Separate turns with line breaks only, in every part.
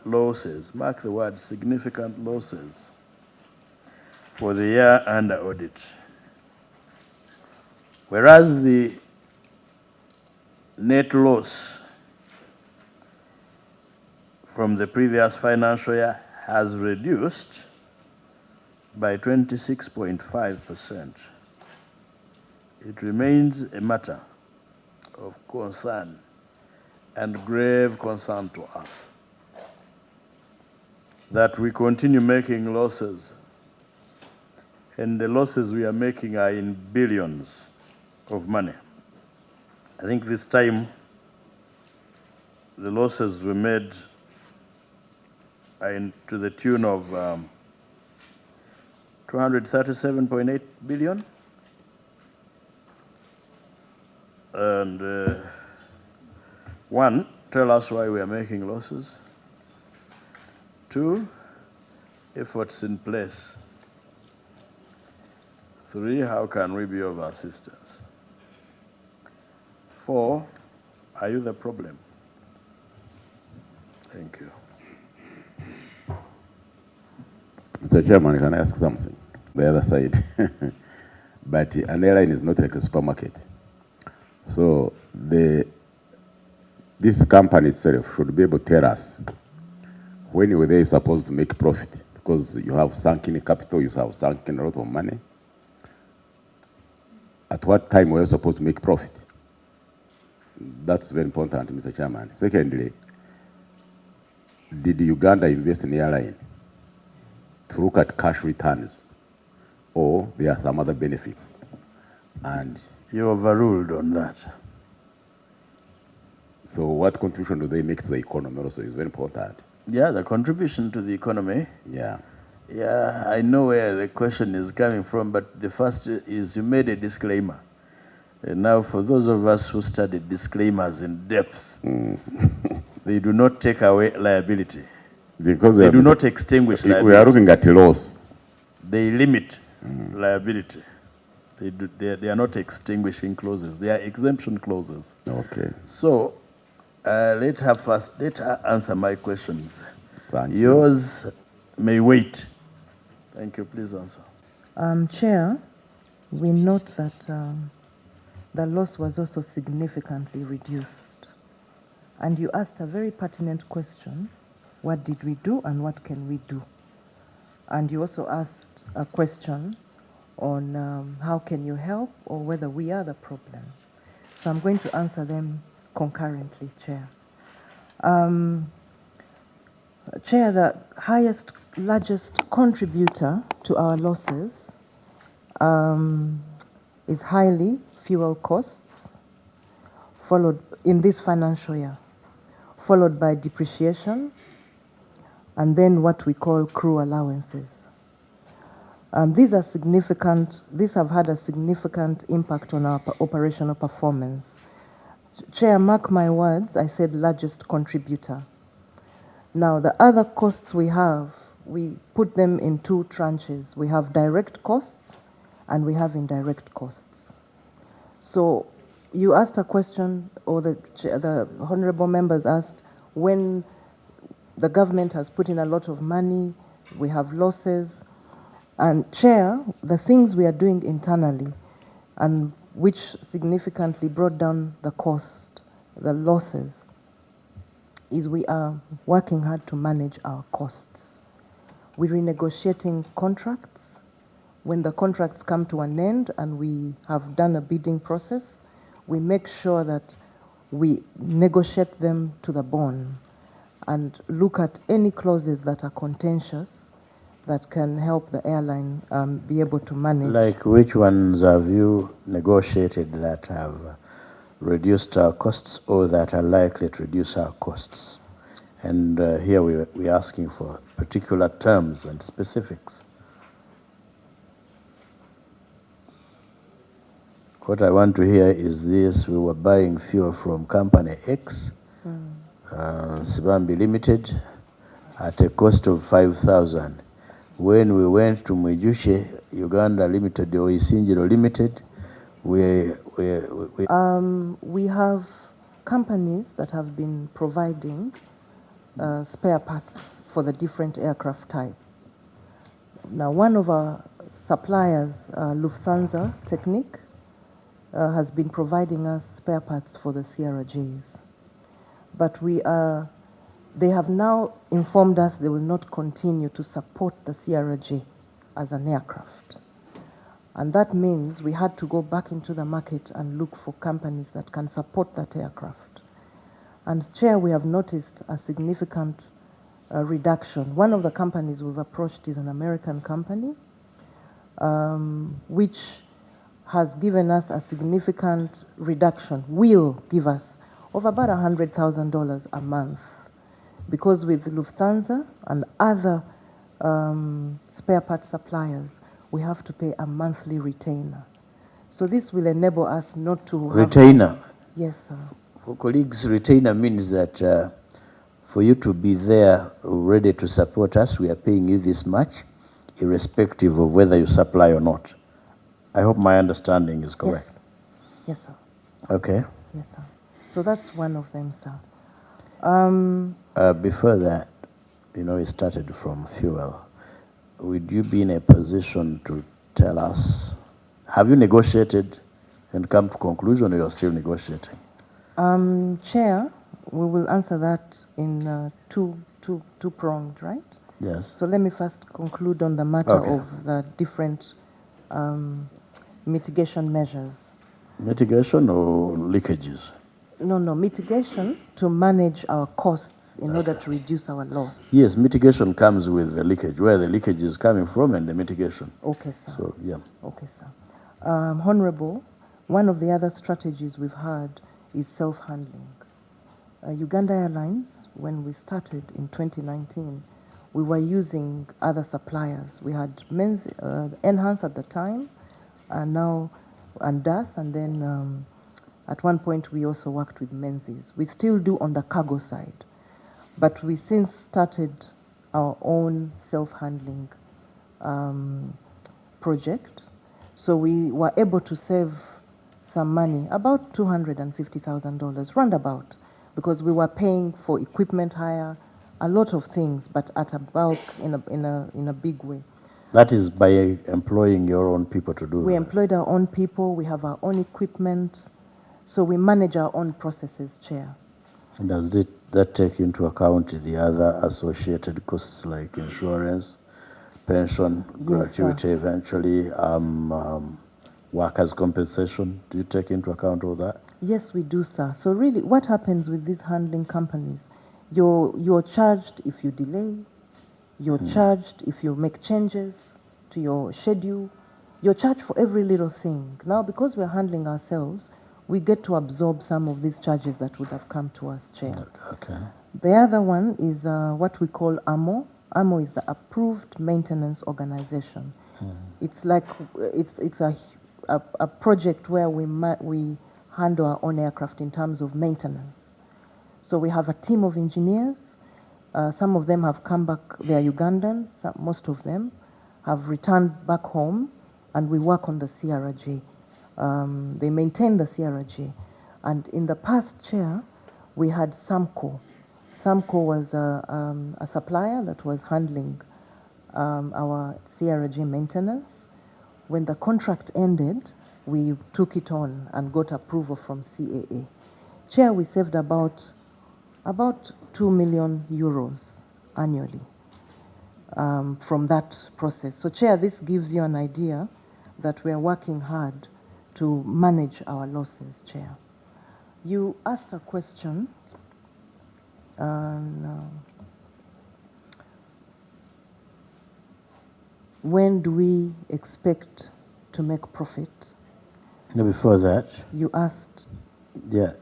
losses, mark the word significant losses, for the year under audit. Whereas the net loss from the previous financial year has reduced by 26.5%. It remains a matter of concern and grave concern to us that we continue making losses, and the losses we are making are in billions of money. I think this time the losses we made are to the tune of 237.8 billion. And one, tell us why we are making losses. Two, efforts in place. Three, how can we be of assistance? Four, are you the problem? Thank you.
Mr. Chairman, can I ask something? The other side. But an airline is not like a supermarket. So this company itself should be able to tell us when you were there supposed to make profit, because you have sunk in capital, you have sunk in a lot of money. At what time were you supposed to make profit? That's very important, Mr. Chairman. Secondly, did Uganda invest in the airline to look at cash returns, or there are some other benefits? And
you overruled on that.
So what contribution do they make to the economy also is very important.
Yeah, the contribution to the economy.
Yeah.
Yeah, I know where the question is coming from, but the first is you made a disclaimer. And now for those of us who studied disclaimers in depth, they do not take away liability.
Because
they do not extinguish liability.
We are looking at loss.
They limit liability. They are not extinguishing clauses. They are exemption clauses.
Okay.
So let her answer my questions.
Thank you.
Yours may wait. Thank you. Please answer.
Chair, we note that the loss was also significantly reduced. And you asked a very pertinent question: what did we do and what can we do? And you also asked a question on how can you help, or whether we are the problem. So I'm going to answer them concurrently, Chair. Chair, the largest contributor to our losses is highly fuel costs, followed in this financial year, followed by depreciation, and then what we call crew allowances. These have had a significant impact on our operational performance. Chair, mark my words, I said largest contributor. Now, the other costs we put them in two tranches. We have direct costs and we have indirect costs. So you asked a question, or the honorable members asked, when the government has put in a lot of money, we have losses. And Chair, the things we are doing internally, and which significantly brought down the cost, the losses, is we are working hard to manage our costs. We're renegotiating contracts. When the contracts come to an end and we have done a bidding process, we make sure that we negotiate them to the bone and look at any clauses that are contentious that can help the airline be able to manage.
Like which ones have you negotiated that have reduced our costs, or that are likely to reduce our costs? And here we're asking for particular terms and specifics. What I want to hear is this: we were buying fuel from company X, Sibambi Limited, at a cost of 5,000. When we went to Mwijushe, Uganda Limited, or Isinjiro Limited, we
have companies that have been providing spare parts for the different aircraft types. Now, one of our suppliers, Lufthansa Technik, has been providing us spare parts for the CRJs. But they have now informed us they will not continue to support the CRJ as an aircraft. And that means we had to go back into the market and look for companies that can support that aircraft. And Chair, we have noticed a significant reduction. One of the companies we've approached is an American company, which has given us a significant reduction, will give us of about $100,000 a month. Because with Lufthansa and other spare part suppliers, we have to pay a monthly retainer. So this will enable us not to
Retainer?
Yes, sir.
For colleagues, retainer means that for you to be there ready to support us, we are paying you this much, irrespective of whether you supply or not. I hope my understanding is correct.
Yes, yes, sir.
Okay.
Yes, sir. So that's one of them, sir.
Before that, you know, it started from fuel. Would you be in a position to tell us, have you negotiated and come to conclusion, or you're still negotiating?
Chair, we will answer that in two-pronged, right?
Yes.
So let me first conclude on the matter
Okay.
of the different mitigation measures.
Mitigation or leakages?
No, mitigation to manage our costs in order to reduce our loss.
Yes, mitigation comes with the leakage, where the leakage is coming from and the mitigation.
Okay, sir.
So, yeah.
Okay, sir. Honorable, one of the other strategies we've had is self-handling. Uganda Airlines, when we started in 2019, we were using other suppliers. We had Enhance at the time, and now DAS, and then at one point we also worked with Menzies. We still do on the cargo side, but we since started our own self-handling project. So we were able to save some money, about $250,000, roundabout, because we were paying for equipment hire, a lot of things, but at a bulk in a big way.
That is by employing your own people to do
We
that.
employed our own people, we have our own equipment, so we manage our own processes, Chair.
Does that take into account the other associated costs like insurance, pension, gratuity,
sir.
eventually, workers' compensation? Do you take into account all that?
Yes, we do, sir. So really, what happens with these handling companies? You're charged if you delay, you're charged if you make changes to your schedule, you're charged for every little thing. Now, because we're handling ourselves, we get to absorb some of these charges that would have come to us, Chair.
Okay.
The other one is what we call AMO. AMO is the Approved Maintenance Organization. It's like it's a project where we handle our own aircraft in terms of maintenance. So we have a team of engineers. Some of them have come back, they are Ugandans, most of them have returned back home, and we work on the CRJ. They maintain the CRJ. And in the past, Chair, we had Samco. Samco was a supplier that was handling our CRJ maintenance. When the contract ended, we took it on and got approval from CAA. Chair, we saved about 2 million euros annually from that process. So, Chair, this gives you an idea that we are working hard to manage our losses, Chair. You asked a question. When do we expect to make profit?
No, before that,
You asked.
yeah,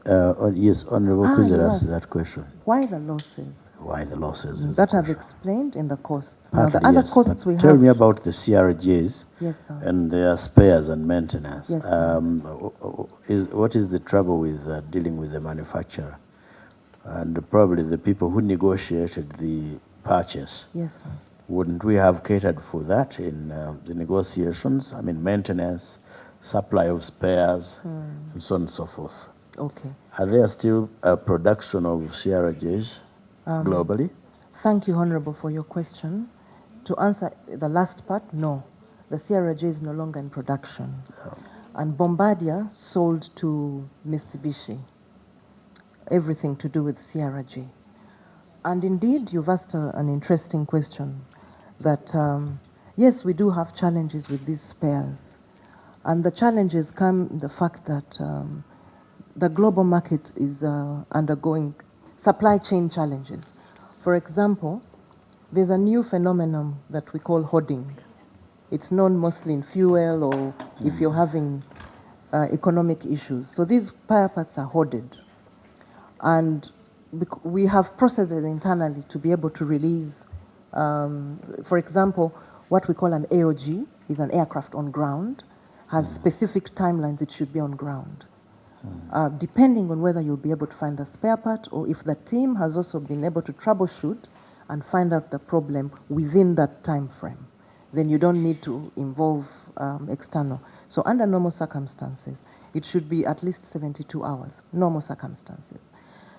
yes, Honorable Kuzer asked that question.
Why the losses?
Why the losses? is
That
the
I've
question.
explained in the costs.
Partly,
Now, the other
yes,
costs
but
we have.
tell me about the CRJs.
Yes, sir.
And their spares and maintenance.
Yes, sir.
What is the trouble with dealing with the manufacturer? And probably the people who negotiated the purchase.
Yes, sir.
Wouldn't we have catered for that in the negotiations? I mean, maintenance, supply of spares, and so on and so forth.
Okay.
Are there still a production of CRJs? globally?
Thank you, Honorable, for your question. To answer the last part, no. The CRJ is no longer in production. And Bombardier sold to Mitsubishi everything to do with CRJ. And indeed, you've asked an interesting question that, yes, we do have challenges with these spares. And the challenges come in the fact that the global market is undergoing supply chain challenges. For example, there's a new phenomenon that we call hoarding. It's known mostly in fuel or if you're having economic issues. So these spare parts are hoarded. And we have processes internally to be able to release, for example, what we call an AOG is an aircraft on ground, has specific timelines it should be on ground. Depending on whether you'll be able to find the spare part or if the team has also been able to troubleshoot and find out the problem within that time frame, then you don't need to involve external. So under normal circumstances, it should be at least 72 hours, normal circumstances.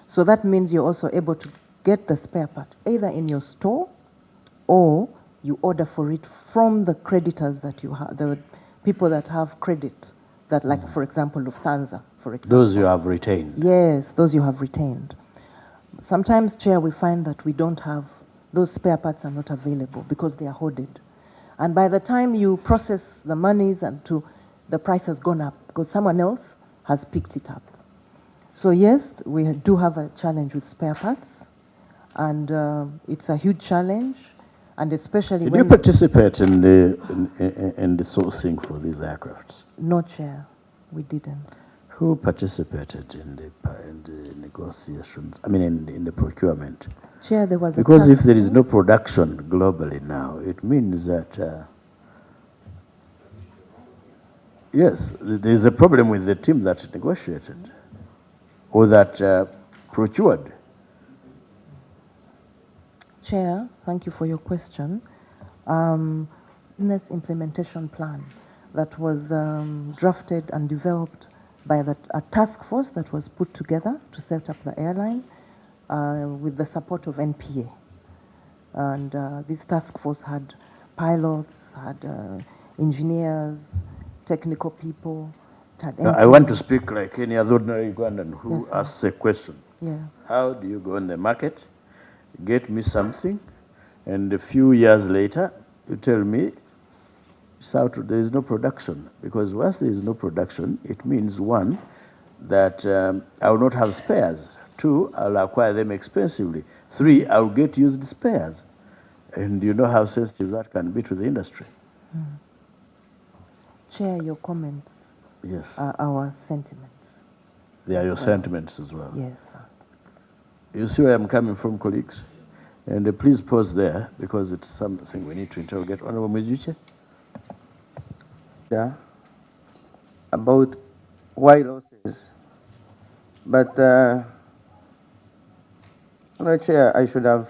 So that means you're also able to get the spare part either in your store or you order for it from the creditors that you have, the people that have credit, that like, for example, Lufthansa, for example.
Those you have retained?
Yes, those you have retained. Sometimes, Chair, we find that we don't have, those spare parts are not available because they are hoarded. And by the time you process the monies and the price has gone up because someone else has picked it up. So yes, we do have a challenge with spare parts, and it's a huge challenge, and especially
Did
when...
you participate in the sourcing for these aircrafts?
No, Chair, we didn't.
Who participated in the negotiations, I mean in the procurement?
Chair, there was
because if there is no production globally now, it means that, yes, there is a problem with the team that negotiated or that procured.
Chair, thank you for your question. Business implementation plan that was drafted and developed by a task force that was put together to set up the airline with the support of NPA. And this task force had pilots, had engineers, technical people.
I want to speak like any other ordinary Ugandan who asks a question.
Yeah.
How do you go in the market, get me something, and a few years later, you tell me there is no production? Because once there is no production, it means one, that I will not have spares. Two, I'll acquire them expensively. Three, I'll get used spares. And you know how sensitive that can be to the industry.
Chair, your comments are our sentiments.
They are your sentiments as well.
Yes, sir.
You see where I'm coming from, colleagues? And please pause there, because it's something we need to interrogate. Honorable Mizuche?
About why losses. But, Chair, I should have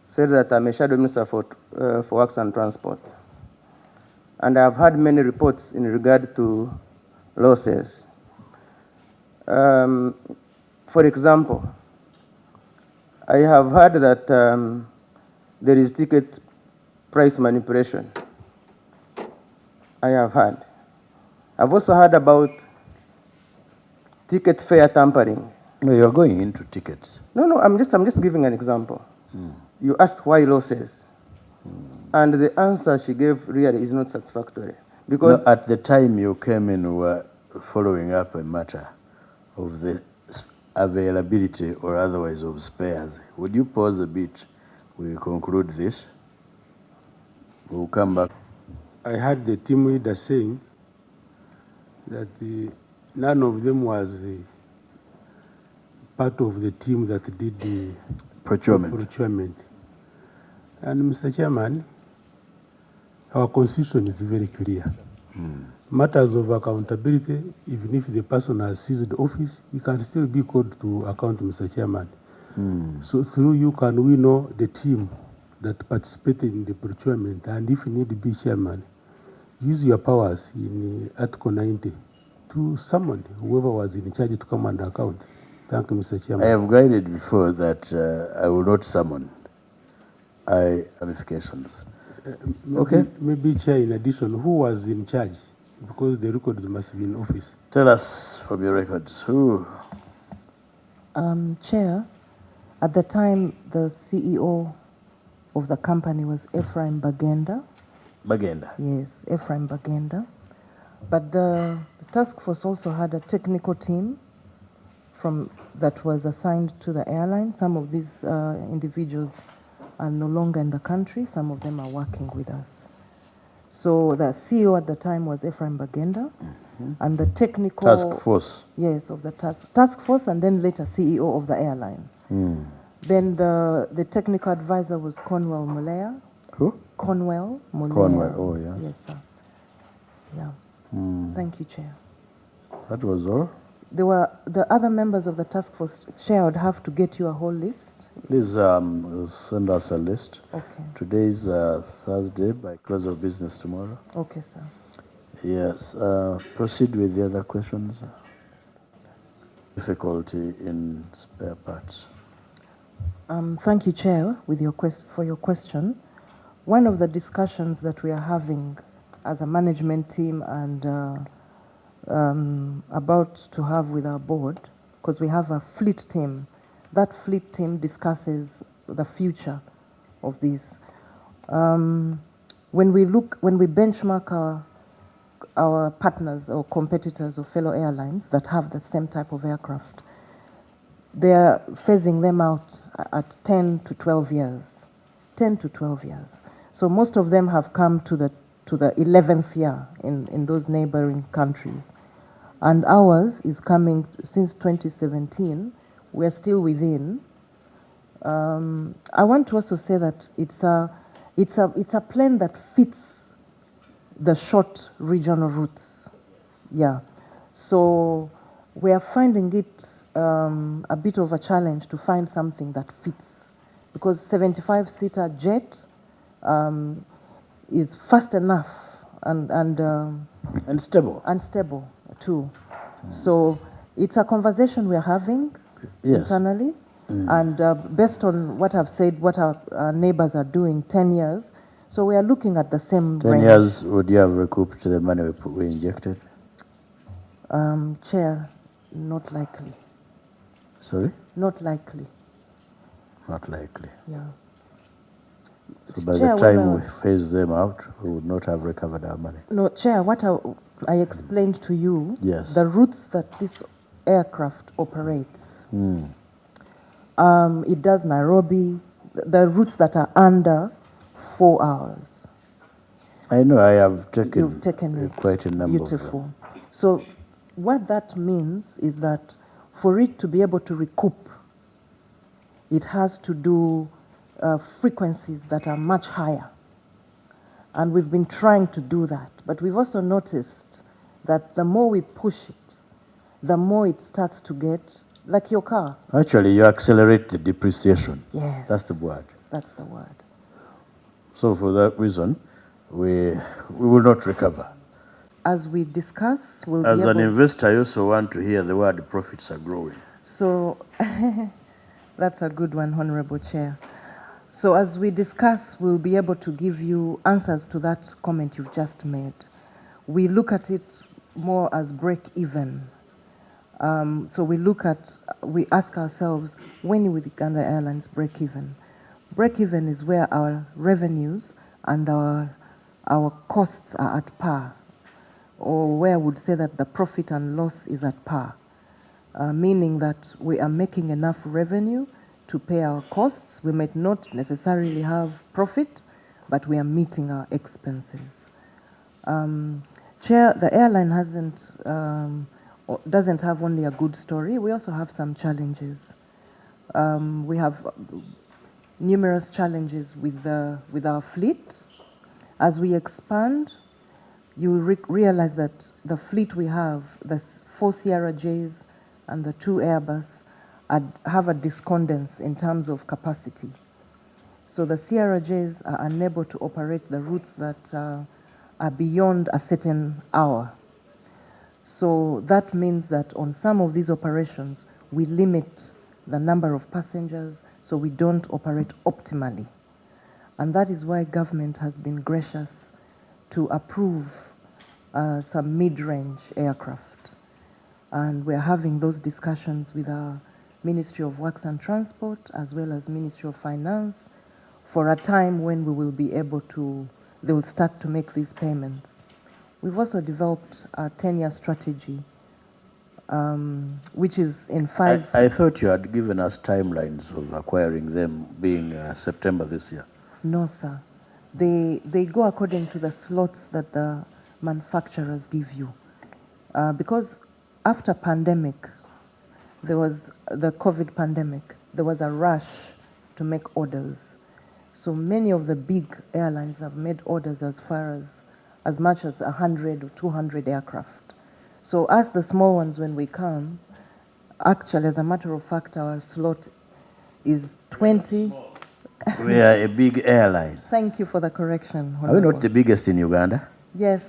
said that I'm a shadow minister for Works and Transport. And I've had many reports in regard to losses. For example, I have heard that there is ticket price manipulation. I have heard. I've also heard about ticket fare tampering.
No, you're going into tickets.
No, I'm just giving an example. You asked why losses. And the answer she gave really is not satisfactory. Because
at the time you came in, we were following up a matter of the availability or otherwise of spares. Would you pause a bit? We conclude this. We'll come back.
I heard the team leader saying that none of them was part of the team that did the procurement. And Mr. Chairman, our constitution is very clear. Matters of accountability, even if the person has seized office, he can still be called to account, Mr. Chairman. So through you can we know the team that participated in the procurement, and if you need to be chairman, use your powers in Article 90 to summon whoever was in charge to come and account. Thank you, Mr.
I
Chairman.
have guided before that I will not summon ramifications. Okay.
Maybe, Chair, in addition, who was in charge? Because the records must be in office.
Tell us from your records who.
Chair, at the time, the CEO of the company was Ephraim Bagenda.
Bagenda.
Yes, Ephraim Bagenda. But the task force also had a technical team that was assigned to the airline. Some of these individuals are no longer in the country. Some of them are working with us. So the CEO at the time was Ephraim Bagenda, and the technical
Task force.
Yes, of the task force, and then later CEO of the airline. Then the technical advisor was Conwell Mulea.
Who?
Conwell Mulea.
Conwell, oh yeah.
Yes, sir. Yeah. Thank you, Chair.
That was all.
There were the other members of the task force. Chair, I would have to get you a whole list.
Please send us a list.
Okay.
Today is Thursday, by close of business tomorrow.
Okay, sir.
Yes. Proceed with the other questions. Difficulty in spare parts.
Thank you, Chair, for your question. One of the discussions that we are having as a management team and about to have with our board, because we have a fleet team. That fleet team discusses the future of this. When we benchmark our partners or competitors or fellow airlines that have the same type of aircraft, they are phasing them out at 10 to 12 years. 10 to 12 years. So most of them have come to the 11th year in those neighboring countries. And ours is coming since 2017. We're still within. I want to also say that it's a plane that fits the short regional routes. Yeah. So we are finding it a bit of a challenge to find something that fits, because 75-seater jet is fast enough and
stable.
And stable too. So it's a conversation we're having internally, and based on what I've said, what our neighbors are doing, 10 years. So we are looking at the same
10
range.
years, would you have recouped the money we injected?
Chair, not likely.
Sorry?
Not likely.
Not likely.
Yeah.
So by
Chair,
the time we phase them out, we would not have recovered our money.
No, Chair, what I explained to you,
Yes.
the routes that this aircraft operates, it does Nairobi, the routes that are under 4 hours.
I know, I have taken,
You've taken it.
quite a number of them.
Beautiful. So what that means is that for it to be able to recoup, it has to do frequencies that are much higher. And we've been trying to do that. But we've also noticed that the more we push it, the more it starts to get like your car.
Actually, you accelerate the depreciation.
Yes.
That's the word.
That's the word.
So for that reason, we will not recover.
As we discuss, we'll
As
be
an
able...
investor, I also want to hear the word profits are growing.
So that's a good one, Honorable Chair. So as we discuss, we'll be able to give you answers to that comment you've just made. We look at it more as break even. So we ask ourselves, when will Uganda Airlines break even? Break even is where our revenues and our costs are at par, or where I would say that the profit and loss is at par, meaning that we are making enough revenue to pay our costs. We might not necessarily have profit, but we are meeting our expenses. Chair, the airline doesn't have only a good story. We also have some challenges. We have numerous challenges with our fleet. As we expand, you realize that the fleet we have, the 4 Sierra Js and the 2 Airbus, have a discordance in terms of capacity. So the Sierra Js are unable to operate the routes that are beyond a certain hour. So that means that on some of these operations, we limit the number of passengers so we don't operate optimally. And that is why government has been gracious to approve some mid-range aircraft. And we're having those discussions with our Ministry of Works and Transport as well as Ministry of Finance for a time when we will be able to, they will start to make these payments. We've also developed a 10-year strategy, which is in five.
I thought you had given us timelines of acquiring them being September this year.
No, sir. They go according to the slots that the manufacturers give you. Because after pandemic, there was the COVID pandemic, there was a rush to make orders. So many of the big airlines have made orders as much as 100 or 200 aircraft. So us, the small ones, when we come, actually, as a matter of fact, our slot is 20.
We are a big airline.
Thank you for the correction,
Are we
Honorable.
not the biggest in Uganda?
Yes,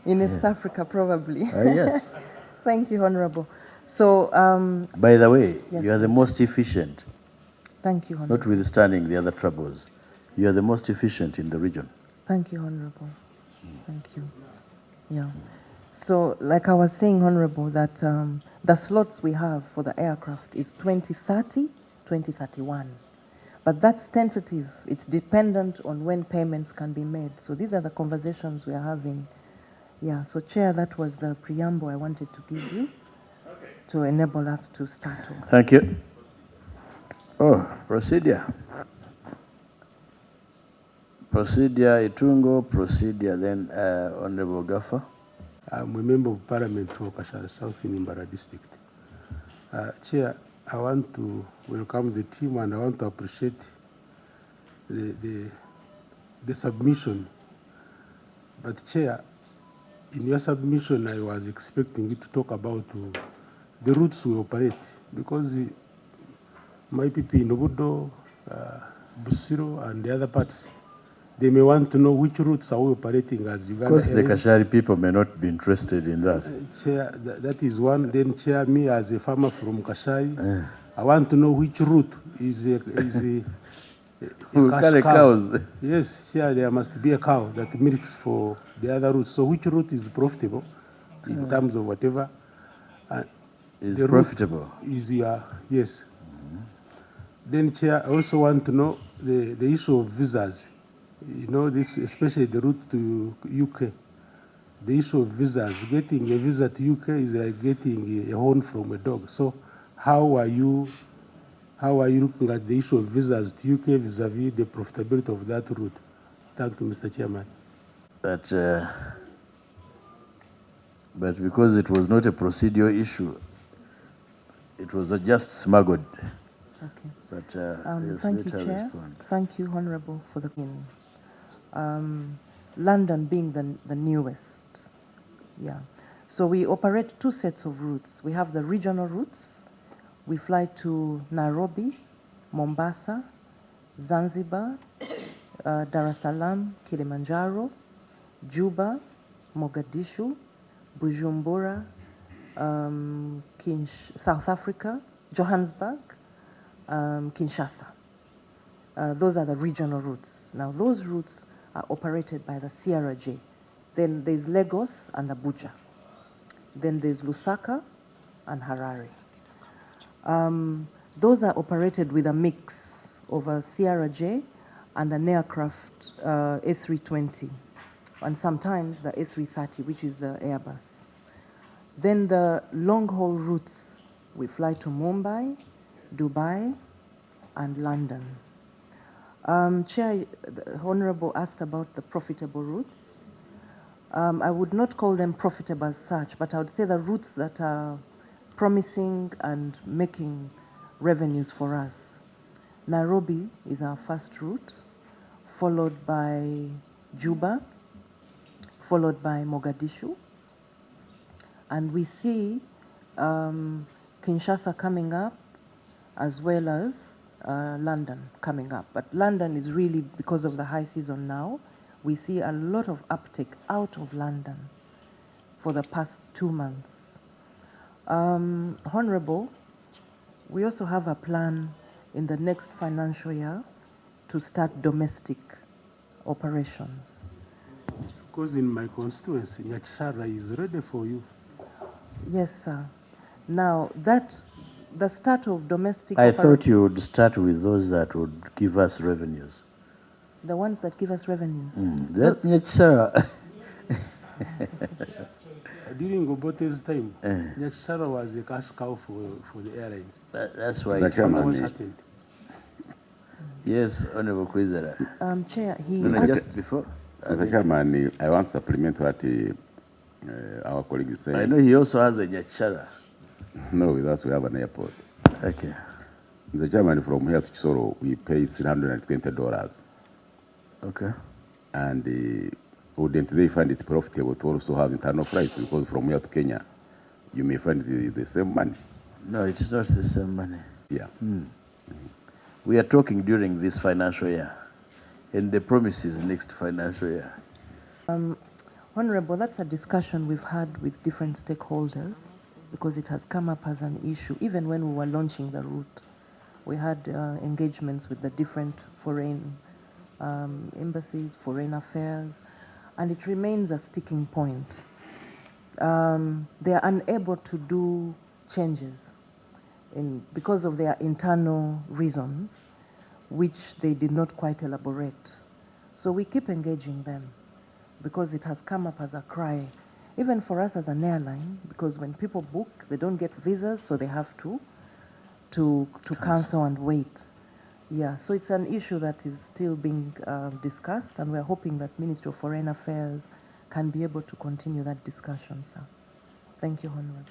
in East Africa, probably.
Yes.
Thank you, Honorable. So,
By the way,
Yes,
you are the most efficient,
thank you, Honorable.
notwithstanding the other troubles. You are the most efficient in the region.
Thank you, Honorable. Thank you. Yeah. So, like I was saying, Honorable, that the slots we have for the aircraft is 2030, 2031. But that's tentative. It's dependent on when payments can be made. So these are the conversations we are having. Yeah, so Chair, that was the preamble I wanted to give you to enable us to start off.
Thank you. Oh, procedure. Procedure Itungo, procedure then Honorable Gaffer.
I'm a member of Parliament for Kashara South in Imbara District. Chair, I want to welcome the team and I want to appreciate the submission. But Chair, in your submission, I was expecting you to talk about the routes we operate, because my people in Obudo, Busiro, and the other parts, they may want to know which routes are we operating as Uganda
Of course, the
Airlines.
Kashari people may not be interested in that.
Chair, that is one. Then, Chair, me as a farmer from Kashai, I want to know which route is a
Who
cash
carry
cow.
cows.
Yes, Chair, there must be a cow that milks for the other routes. So which route is profitable in terms of whatever?
Is
the route
profitable.
is yes. Then, Chair, I also want to know the issue of visas. You know, this, especially the route to UK. The issue of visas, getting a visa to UK is like getting a horn from a dog. So how are you looking at the issue of visas to UK vis-a-vis the profitability of that route? Thank you, Mr. Chairman.
But because it was not a procedural issue, it was just smuggled.
Okay.
But yes,
Thank you,
let her
Chair.
respond.
Thank you, Honorable, for the London being the newest. Yeah. So we operate two sets of routes. We have the regional routes. We fly to Nairobi, Mombasa, Zanzibar, Dar es Salaam, Kilimanjaro, Juba, Mogadishu, Bujumbura, South Africa, Johannesburg, Kinshasa. Those are the regional routes. Now, those routes are operated by the CRJ. Then there's Lagos and Abuja. Then there's Lusaka and Harare. Those are operated with a mix of a CRJ and an aircraft A320, and sometimes the A330, which is the Airbus. Then the long-haul routes, we fly to Mumbai, Dubai, and London. Chair, the Honorable asked about the profitable routes. I would not call them profitable as such, but I would say the routes that are promising and making revenues for us. Nairobi is our first route, followed by Juba, followed by Mogadishu. And we see Kinshasa coming up, as well as London coming up. But London is really, because of the high season now, we see a lot of uptake out of London for the past 2 months. Honorable, We also have a plan in the next financial year to start domestic operations.
Because in my constituency, Nyachara is ready for you.
Yes, sir. Now, the start of domestic
I thought you would start with those that would give us revenues.
the ones that give us revenues.
That Nyachara.
During Obote's time, Nyachara was a cash cow for the airlines.
That's why.
Mr. Chairman,
What happened?
Yes, Honorable Kwizera.
Chair, he
No,
asked,
just before.
Mr. Chairman, I want to supplement what our colleague is saying.
I know he also has a Nyachara.
No, with us we have an airport.
Okay.
Mr. Chairman, from here to Chisoro, we pay $320.
Okay.
And wouldn't they find it profitable to also have internal flights? Because from here to Kenya, you may find the same money.
No, it is not the same money.
Yeah.
We are talking during this financial year, and the promise is next financial year.
Honorable, that's a discussion we've had with different stakeholders because it has come up as an issue. Even when we were launching the route, we had engagements with the different foreign embassies, foreign affairs, and it remains a sticking point. They are unable to do changes because of their internal reasons, which they did not quite elaborate. So we keep engaging them because it has come up as a cry, even for us as an airline, because when people book, they don't get visas, so they have to cancel and wait. Yeah, so it's an issue that is still being discussed, and we're hoping that Ministry of Foreign Affairs can be able to continue that discussion, sir. Thank you, Honorable.